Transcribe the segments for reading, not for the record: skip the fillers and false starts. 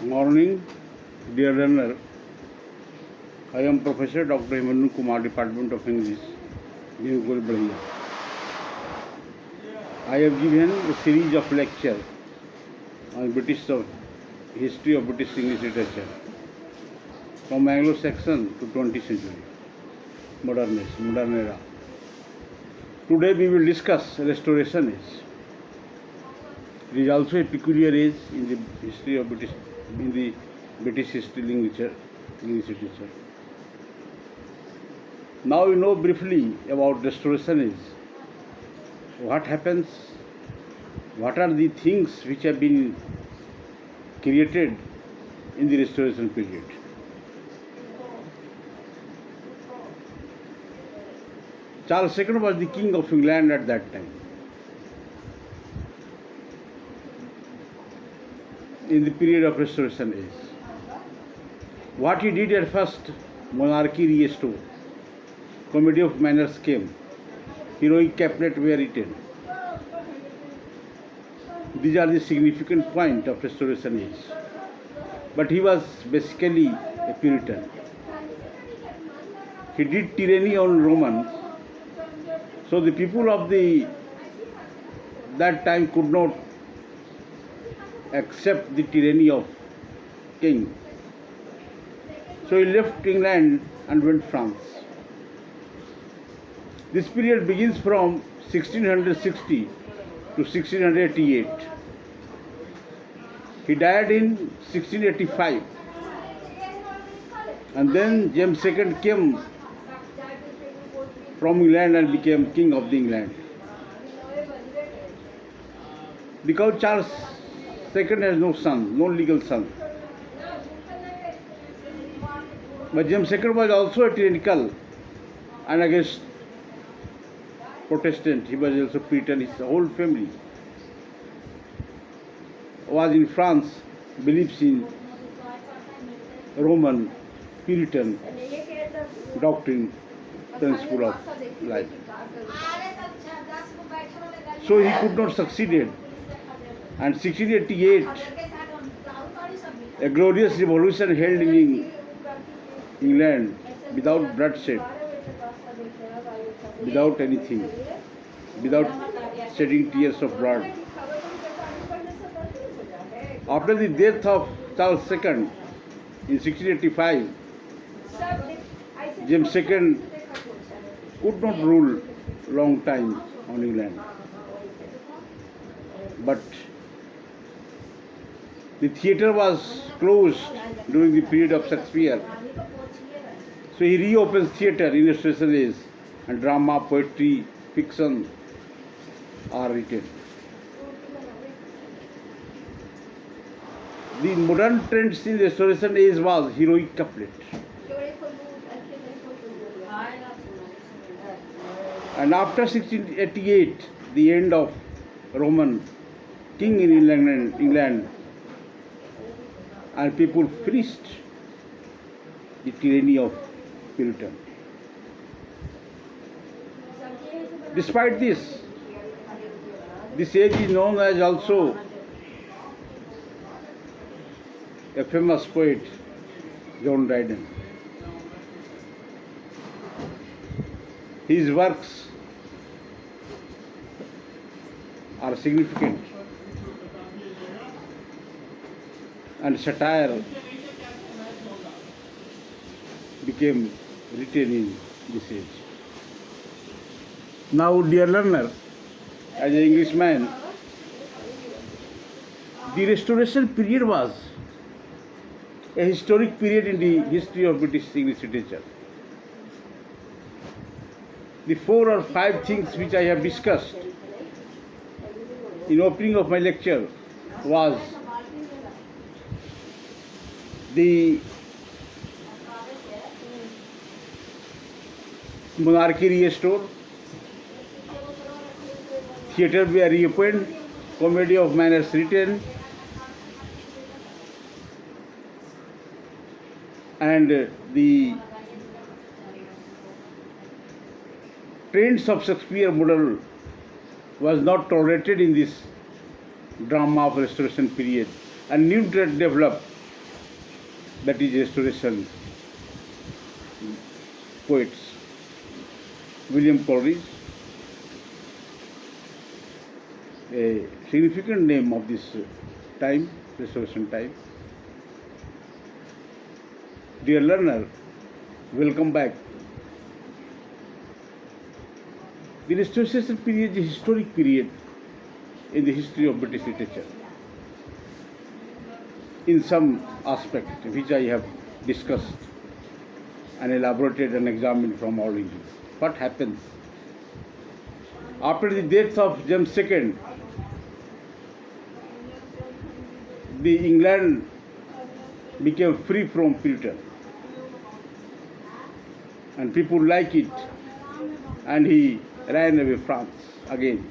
Morning, dear learner. I am Professor Dr Abhimanyu Kumar, Department of English, Barhiya. I have given a series of lectures on history of British English literature from Anglo-Saxon to 20th century, modern era. Today we will discuss Restoration Age. It is also a peculiar age in the history of British history literature. Now we know briefly about Restoration Age. What happens? What are the things which have been created in the Restoration period? Charles II was the King of England at that time. In the period of Restoration Age. What he did at first, monarchy restored, comedy of manners came, heroic couplet were written. These are the significant points of Restoration Age. But he was basically a Puritan. He did tyranny on Romans, so the people of that time could not accept the tyranny of king. So he left England and went to France. This period begins from 1660 to 1688. He died in 1685. And then James II came from England and became King of England. Because Charles II has no son, no legal son. But James II was also a tyrannical and against Protestant. He was also Puritan. His whole family was in France, believes in Roman Puritan doctrine, principle of life. So he could not succeed. And 1688, a glorious revolution held in England without bloodshed, without anything, without shedding tears of blood. After the death of Charles II in 1685, James II could not rule long time on England. But the theatre was closed during the period of Shakespeare. So he reopens theatre in Restoration Age, and drama, poetry, fiction are written. The modern trends in Restoration Age was heroic couplet. And after 1688, the end of Roman king in England, and people finished the tyranny of Puritan. Despite this age is known as also a famous poet, John Dryden. His works are significant, and satire became written in this age. Now, dear learner, as an Englishman, the Restoration period was a historic period in the history of British English literature. The 4 or 5 things which I have discussed in opening of my lecture was the monarchy restored, theatre were reopened, comedy of manners written, and the trends of Shakespeare model was not tolerated in this drama of Restoration period, and new trend developed that is Restoration poets. William Coleridge, a significant name of this time, Restoration time. Dear learner, welcome back. The Restoration period is a historic period in the history of British literature. In some aspect which I have discussed and elaborated and examined from all angles. What happens? After the death of James II, the England became free from Puritan, and people like it, and he ran away France again.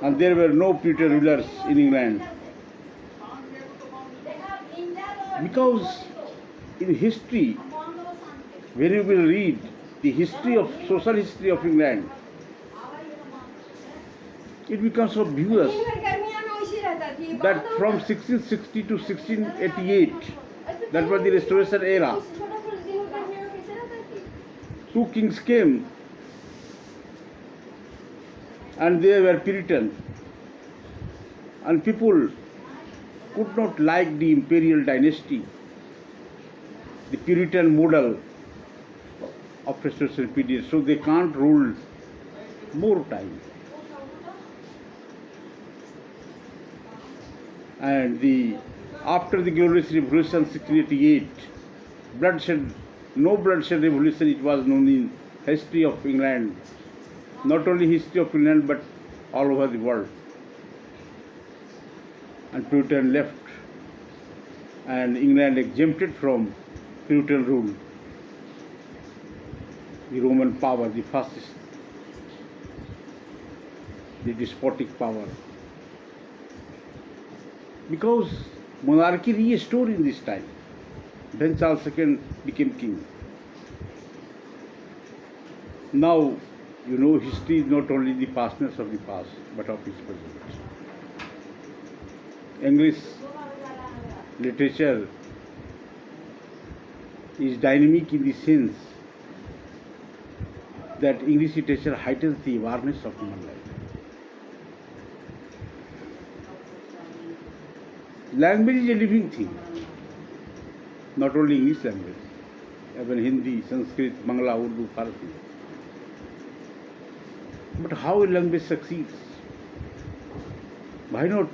And there were no Puritan rulers in England. Because in history, when you will read the history of social history of England, it becomes obvious that from 1660 to 1688, that was the Restoration era, two kings came and they were Puritan, and people could not like the imperial dynasty, the Puritan model of Restoration period, so they can't rule more time. And after the glorious revolution 1688, no bloodshed revolution it was known in history of England, not only history of England but all over the world. And Puritan left, and England exempted from Puritan rule, the Roman power, the fascist, the despotic power. Because monarchy restored in this time, when Charles II became king. Now, you know, history is not only the pastness of the past, but of its present. English literature is dynamic in the sense that English literature heightens the awareness of human life. Language is a living thing, not only English language, even Hindi, Sanskrit, Bangla, Urdu, Farsi. But how a language succeeds? Why not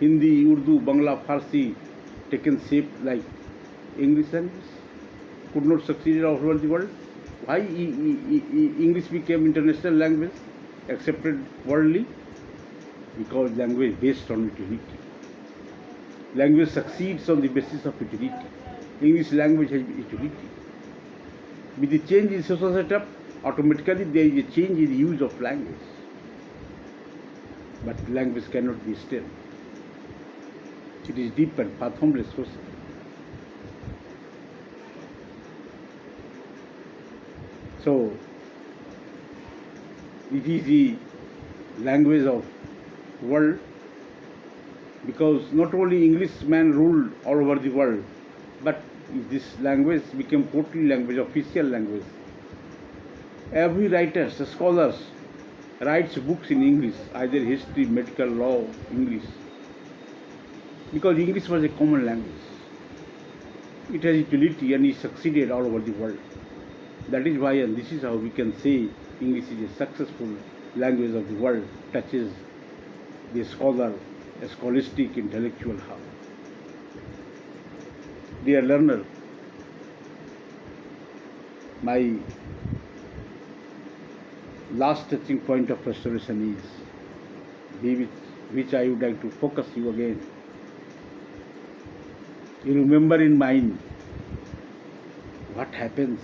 Hindi, Urdu, Bangla, Farsi taken shape like English language? Could not succeed all over the world? Why English became international language, accepted worldly? Because language based on utility. Language succeeds on the basis of utility. English language has utility. With the change in social setup, automatically there is a change in the use of language. But language cannot be still. It is deep and fathomless social. So, it is the language of world, because not only Englishmen ruled all over the world, but this language became courtly language, official language. Every writer, scholars, writes books in English, either history, medical, law, English, because English was a common language. It has utility and it succeeded all over the world. That is why, and this is how we can say English is a successful language of the world, touches the scholar, a scholastic, intellectual heart. Dear learner, my last touching point of restoration is, which I would like to focus you again. You remember in mind what happens,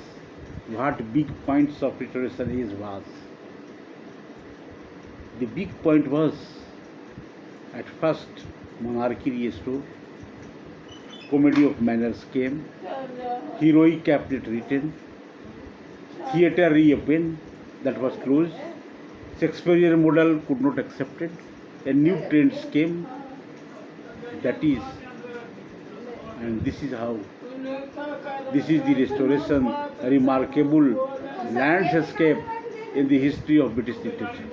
what big points of restoration was. The big point was, at first, monarchy restored, comedy of manners came, heroic cabinet written, theatre reopened, that was closed, Shakespearean model could not accept it, and new trends came, that is, and this is how, this is the Restoration, a remarkable landscape in the history of British literature.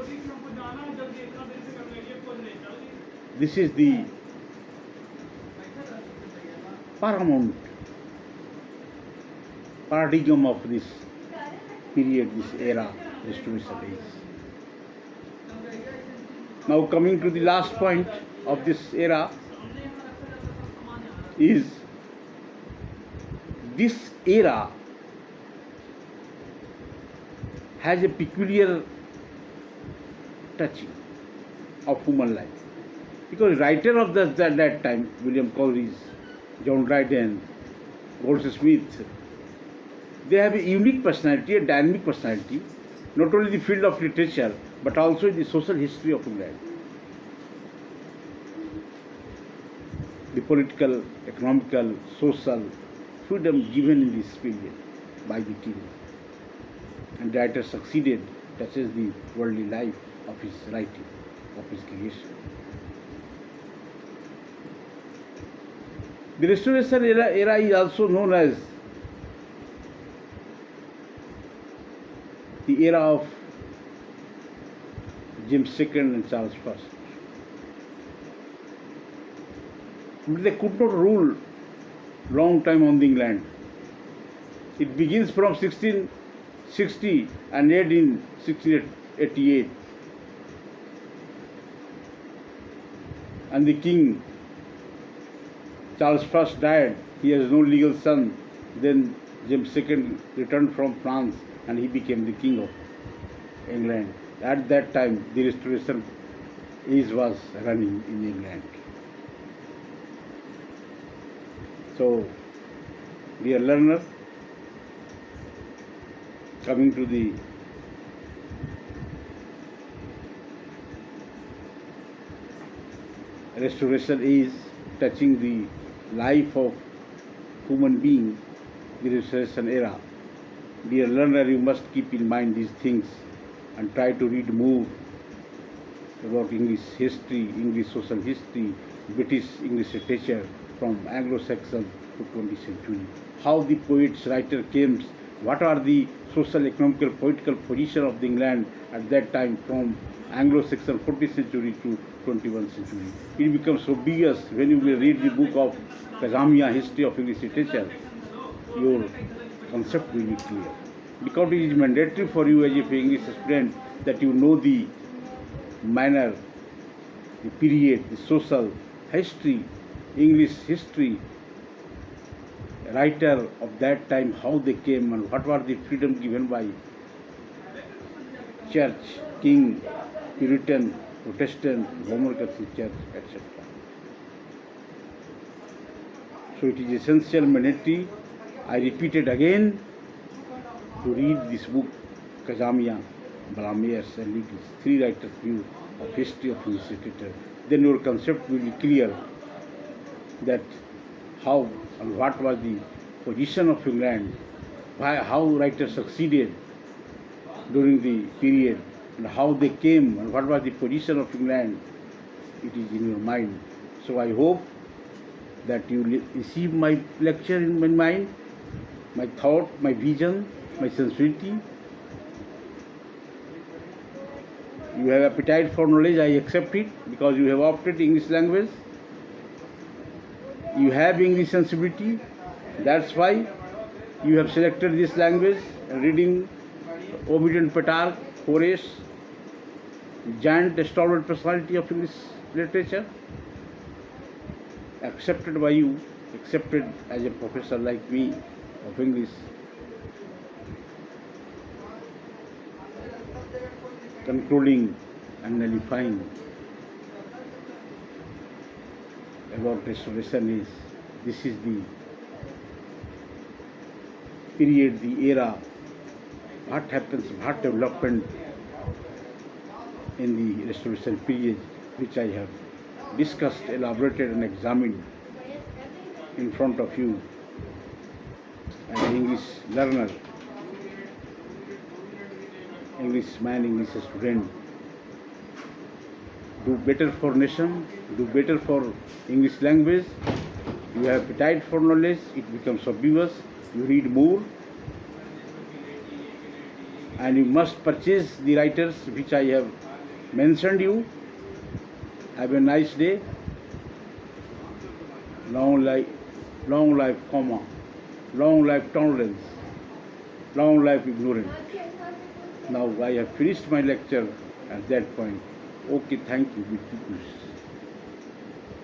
This is the paramount paradigm of this period, this era, Restoration Age. Now coming to the last point of this era is this era has a peculiar touching of human life. Because writer of that time, William Coleridge, John Dryden, Goldsmith, they have a unique personality, a dynamic personality, not only in the field of literature, but also in the social history of England. The political, economical, social freedom given in this period by the king. And the writer succeeded, touches the worldly life of his writing, of his creation. The Restoration era is also known as the era of James II and Charles I. But they could not rule long time on the England. It begins from 1660 and ended in 1688. And the king, Charles I, died. He has no legal son. Then James II returned from France and he became the king of England. At that time, the Restoration Age was running in England. So, dear learner, coming to the Restoration Age, touching the life of human being, the Restoration era. Dear learner, you must keep in mind these things and try to read more about English history, English social history, British English literature from Anglo-Saxon to 20th century. How the poets, writer came, what are the social, economical, political position of the England at that time from Anglo-Saxon 14th century to 21st century. It becomes obvious when you will read the book of Kazamiya, History of English Literature. Your concept will be clear. Because it is mandatory for you as an English student that you know the manner, the period, the social history, English history, writer of that time, how they came and what were the freedom given by church, king, Puritan, Protestant, Roman Catholic Church, etc. So it is essential, mandatory, I repeat it again, to read this book, Kazamiya, Balameus and Nichols, three writers' view of history of English literature. Then your concept will be clear that how and what was the position of England, how writers succeeded during the period, and how they came and what was the position of England. It is in your mind. So I hope that you receive my lecture in my mind, my thought, my vision, my sensibility. You have appetite for knowledge, I accept it, because you have opted English language. You have English sensibility, that's why you have selected this language, reading Ovid and Petrarch, Horace, giant stalwart personality of English literature, accepted by you, accepted as a professor like me of English. Concluding and nullifying about Restoration is, this is the period, the era, what happens, what development in the Restoration period, which I have discussed, elaborated and examined in front of you as an English learner, English man, English student. do better for nation, do better for English language. You have appetite for knowledge, it becomes obvious. You read more, and you must purchase the writers which I have mentioned you. Have a nice day. Long life, comma, long life tolerance, long life ignorance. Now I have finished my lecture at that point. Okay, thank you. With two questions.